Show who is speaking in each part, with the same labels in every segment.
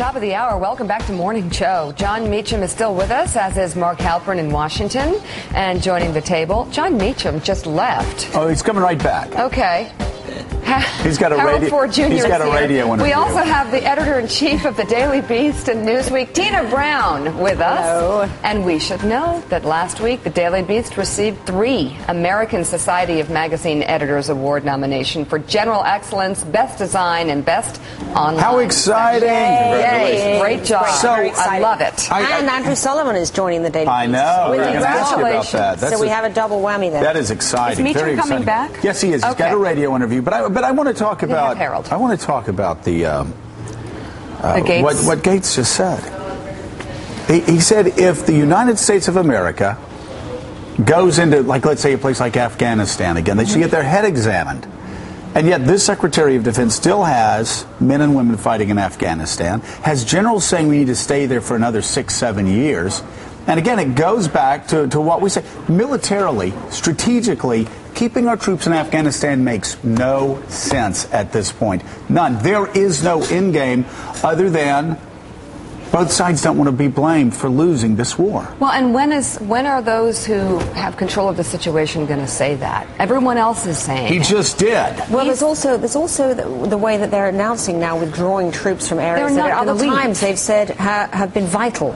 Speaker 1: Top of the hour. Welcome back to Morning Joe. John Meacham is still with us, as is Mark Halpern in Washington. And joining the table, John Meacham just left.
Speaker 2: Oh, he's coming right back.
Speaker 1: Okay.
Speaker 2: He's got a
Speaker 1: Harold Ford Jr.
Speaker 2: He's got a radio interview.
Speaker 1: We also have the editor-in-chief of the Daily Beast and Newsweek, Tina Brown, with us.
Speaker 3: Hello.
Speaker 1: And we should know that last week the Daily Beast received 3 American Society of Magazine Editors Award nomination for General Excellence, Best Design, and Best Online.
Speaker 2: How exciting!
Speaker 1: Yay. Great job.
Speaker 2: So
Speaker 1: I love it.
Speaker 3: And Andrew Sullivan is joining the Daily Beast.
Speaker 2: I know.
Speaker 1: With
Speaker 2: We're going to ask you about that.
Speaker 3: So we have a double whammy there.
Speaker 2: That is exciting.
Speaker 1: Is Meacham
Speaker 2: Very
Speaker 1: coming
Speaker 2: exciting.
Speaker 1: back?
Speaker 2: Yes, he is. He's got a radio interview. But I want to talk about
Speaker 1: Harold.
Speaker 2: I want to talk about the
Speaker 1: Gates.
Speaker 2: what Gates just said. He said if the United States of America goes into, like, let's say a place like Afghanistan again, they should get their head examined. And yet this Secretary of Defense still has men and women fighting in Afghanistan, has generals saying we need to stay there for another 6-7 years. And again, it goes back to what we say. Militarily, strategically, keeping our troops in Afghanistan makes no sense at this point. None. There is no end game other than both sides don't want to be blamed for losing this war.
Speaker 1: Well, and when are those who have control of the situation going to say that? Everyone else is saying
Speaker 2: He just did.
Speaker 3: Well, there's also the way that they're announcing now withdrawing troops from areas
Speaker 1: They're
Speaker 3: that
Speaker 1: not
Speaker 3: at other
Speaker 1: gonna leave.
Speaker 3: times they've said have been vital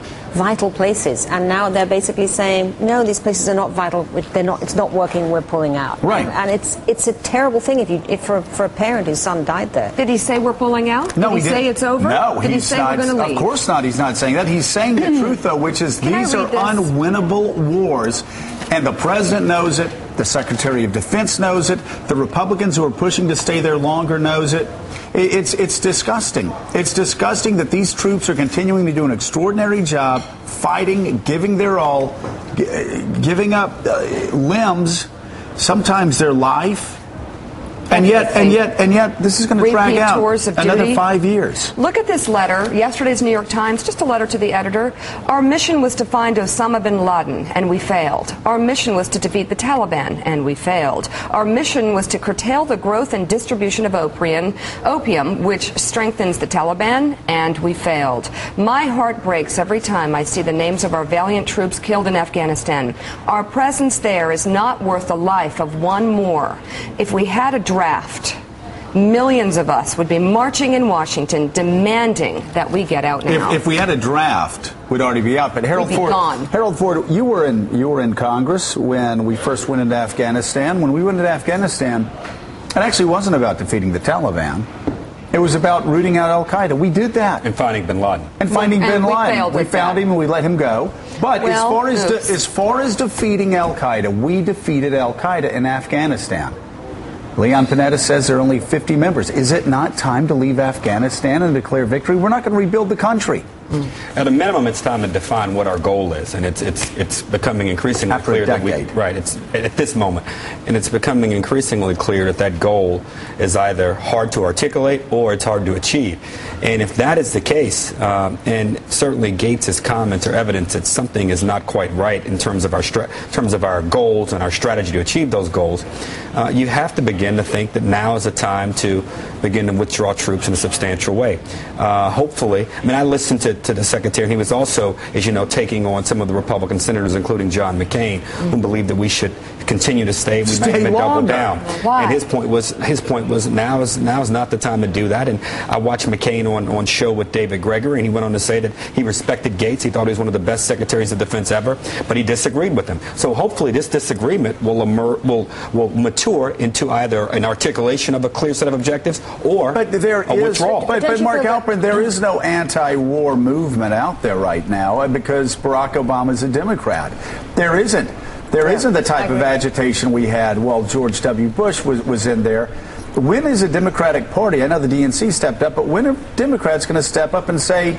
Speaker 3: places, and now they're basically saying no, these places are not vital. They're not. It's not working. We're pulling out.
Speaker 2: Right.
Speaker 3: And it's a terrible thing if for a parent whose son died there.
Speaker 1: Did he say we're pulling out?
Speaker 2: No,
Speaker 1: Did he say
Speaker 2: didn't.
Speaker 1: it's over?
Speaker 2: No,
Speaker 1: Did he
Speaker 2: he's
Speaker 1: say
Speaker 2: not.
Speaker 1: we're going to leave?
Speaker 2: Of course not. He's not saying that. He's saying the truth, though, which is these
Speaker 1: I
Speaker 2: are
Speaker 1: read this?
Speaker 2: unwinnable wars, and the president knows it. The Secretary of Defense knows it. The Republicans who are pushing to stay there longer knows it. It's disgusting. It's disgusting that these troops are continuing to do an extraordinary job, fighting, giving their all, giving up limbs, sometimes their life. And yet, this is going to drag out another 5 years.
Speaker 1: Look at this letter, yesterday's New York Times, just a letter to the editor. Our mission was to find Osama bin Laden, and we failed. Our mission was to defeat the Taliban, and we failed. Our mission was to curtail the growth and distribution of opium, which strengthens the Taliban, and we failed. My heart breaks every time I see the names of our valiant troops killed in Afghanistan. Our presence there is not worth the life of one more. If we had a draft, millions of us would be marching in Washington demanding that we get out now.
Speaker 2: If we had a draft, we'd already be out. But Harold Ford, you were in Congress when we first went into Afghanistan. When we went into Afghanistan, it actually wasn't about defeating the Taliban. It was about rooting out Al Qaeda. We did that.
Speaker 4: And finding bin Laden.
Speaker 2: We found him and we let him go. But as far as defeating Al Qaeda, we defeated Al Qaeda in Afghanistan. Leon Panetta says there are only 50 members. Is it not time to leave Afghanistan and declare victory? We're not going to rebuild the country.
Speaker 4: At a minimum, it's time to define what our goal is, and it's becoming increasingly clear that it's at this moment, and it's becoming increasingly clear that goal is either hard to articulate or it's hard to achieve. And if that is the case, and certainly Gates' comments are evidence that something is not quite right in terms of our goals and our strategy to achieve those goals, you have to begin to think that now is the time to begin to withdraw troops in a substantial way. Hopefully, I listened to the Secretary, and he was also, as you know, taking on some of the Republican senators, including John McCain, who believed that we should continue to stay. We might even double down.
Speaker 1: Why?
Speaker 4: And his point was now is not the time to do that. And I watched McCain on show with David Gregory, and he went on to say that he respected Gates. He thought he was one of the best secretaries of defense ever, but he disagreed with him. So hopefully this disagreement will mature into either an articulation of a clear set of objectives or a withdrawal.
Speaker 2: But Mark Halpern, there is no anti-war movement out there right now because Barack Obama is a Democrat. There isn't the type of agitation we had while George W. Bush was in there. When is a Democratic Party, I know the DNC stepped up, but when are Democrats going to step up and say,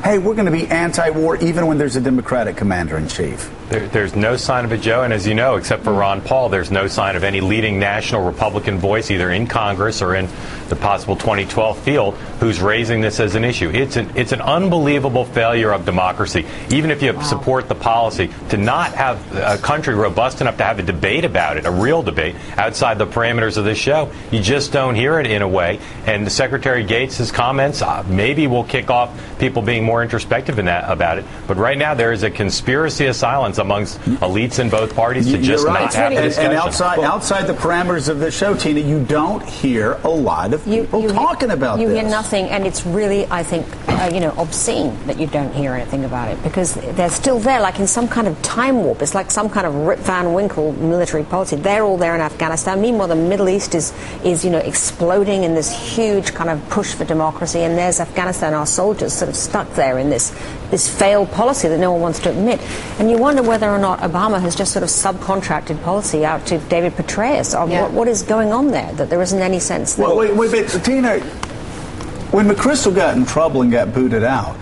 Speaker 2: hey, we're going to be anti-war even when there's a Democratic commander-in-chief?
Speaker 5: There's no sign of it, Joe, and as you know, except for Ron Paul, there's no sign of any leading national Republican voice, either in Congress or in the possible 2012 field, who's raising this as an issue. It's an unbelievable failure of democracy, even if you support the policy, to not have a country robust enough to have a debate about it, a real debate, outside the parameters of this show. You just don't hear it in a way, and Secretary Gates' comments maybe will kick off people being more introspective about it, but right now there is a conspiracy of silence amongst elites in both parties to just not have a discussion.
Speaker 2: And outside the parameters of this show, Tina, you don't hear a lot of people talking about this.
Speaker 3: You hear nothing, and it's really, I think, obscene that you don't hear anything about it, because they're still there, like in some kind of time warp. It's like some kind of Rip Van Winkle military policy. They're all there in Afghanistan. Meanwhile, the Middle East is exploding in this huge kind of push for democracy, and there's Afghanistan, our soldiers, sort of stuck there in this failed policy that no one wants to admit. And you wonder whether or not Obama has just sort of subcontracted policy out to David Petraeus. What is going on there, that there isn't any sense?
Speaker 2: Well, wait, Tina, when McChrystal got in trouble and got booted out,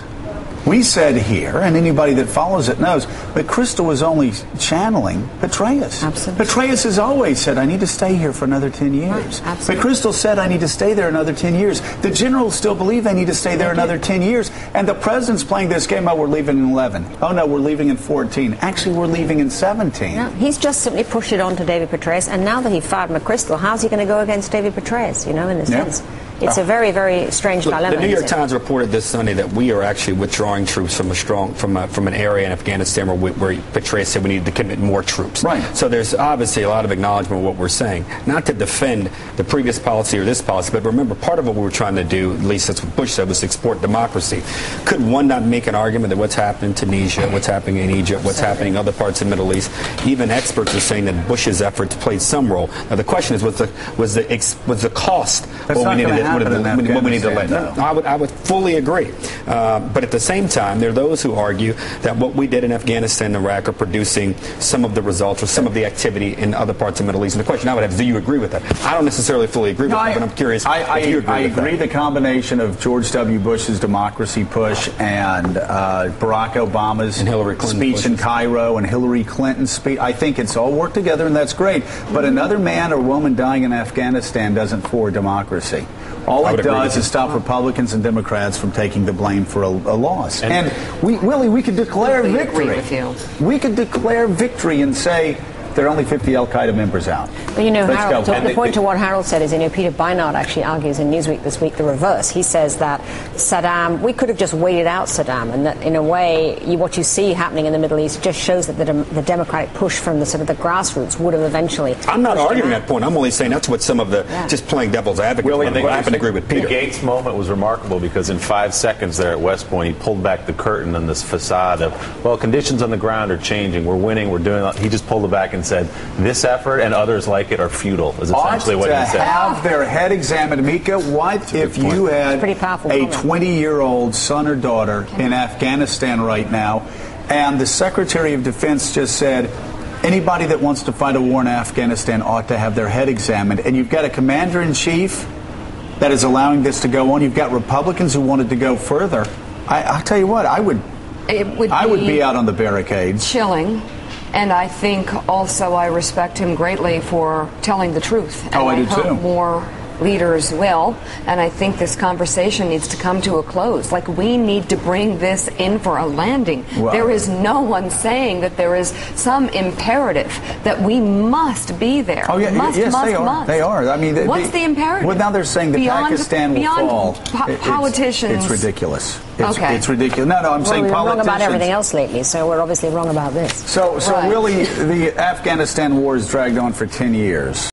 Speaker 2: we said here, and anybody that follows it knows, McChrystal was only channeling Petraeus.
Speaker 3: Absolutely.
Speaker 2: Petraeus has always said, I need to stay here for another 10 years.
Speaker 3: Right.
Speaker 2: McChrystal said, I need to stay there another 10 years. The generals still believe they need to stay there another 10 years. And the president's playing this game, we're leaving in 11. Oh, no, we're leaving in 14. Actually, we're leaving in 17.
Speaker 3: Yeah, he's just simply pushed it on to David Petraeus, and now that he fired McChrystal, how's he going to go against David Petraeus, in a sense? It's a very, very strange dilemma.
Speaker 4: The New York Times reported this Sunday that we are actually withdrawing troops from an area in Afghanistan where Petraeus said we needed to commit more troops.
Speaker 2: Right.
Speaker 4: So there's obviously a lot of acknowledgement of what we're saying. Not to defend the previous policy or this policy, but remember, part of what we were trying to do, at least that's what Bush said, was export democracy. Could one not make an argument that what's happening in Tunisia, what's happening in Egypt, what's happening in other parts of the Middle East, even experts are saying that Bush's efforts played some role. Now the question is, was the cost what we need to let?
Speaker 2: No.
Speaker 4: I would fully agree. But at the same time, there are those who argue that what we did in Afghanistan and Iraq are producing some of the results or some of the activity in other parts of the Middle East. And the question I would have is, do you agree with that? I don't necessarily fully agree with that, but I'm curious if you agree with that.
Speaker 2: I agree the combination of George W. Bush's democracy push and Barack Obama's
Speaker 4: and Hillary
Speaker 2: speech in Cairo and Hillary Clinton's speech, I think it's all worked together, and that's great. But another man or woman dying in Afghanistan doesn't forward democracy. All it does is stop Republicans and Democrats from taking the blame for a loss. And we could declare victory. We could declare victory and say, there are only 50 Al-Qaeda members out.
Speaker 3: But Harold, the point to what Harold said is, Peter Beinart actually argues in Newsweek this week the reverse. He says that we could have just waited out Saddam, and that in a way, what you see happening in the Middle East just shows that the democratic push from the grassroots would have eventually.
Speaker 4: I'm not arguing that point. I'm only saying that's what some of the just playing devil's advocate. I happen to agree with Peter.
Speaker 6: The Gates moment was remarkable because in 5 seconds there at West Point, he pulled back the curtain on this facade of, conditions on the ground are changing. We're winning. We're doing. He just pulled it back and said, this effort and others like it are futile, is essentially what he said.
Speaker 2: Have their head examined. Mika, what if you had a 20-year-old son or daughter in Afghanistan right now, and the Secretary of Defense just said, anybody that wants to fight a war in Afghanistan ought to have their head examined, and you've got a commander-in-chief that is allowing this to go on. You've got Republicans who wanted to go further. I'll tell you what, I would be out on the barricades.
Speaker 1: Chilling. And I think also I respect him greatly for telling the truth. And
Speaker 2: I do
Speaker 1: hope
Speaker 2: too.
Speaker 1: More leaders will. And I think this conversation needs to come to a close. Like, we need to bring this in for a landing. Wow. There is no one saying that there is some imperative that we must be there.
Speaker 2: Oh, yeah,
Speaker 1: must.
Speaker 2: They are. I mean,
Speaker 1: what's the imperative?
Speaker 2: Well, now they're saying that Pakistan will fall.
Speaker 1: Politicians.
Speaker 2: It's ridiculous. It's ridiculous. No, I'm saying
Speaker 3: we're
Speaker 2: politicians.
Speaker 3: Wrong about everything else lately, so we're obviously wrong about this.
Speaker 2: So really, the Afghanistan war has dragged on for 10 years.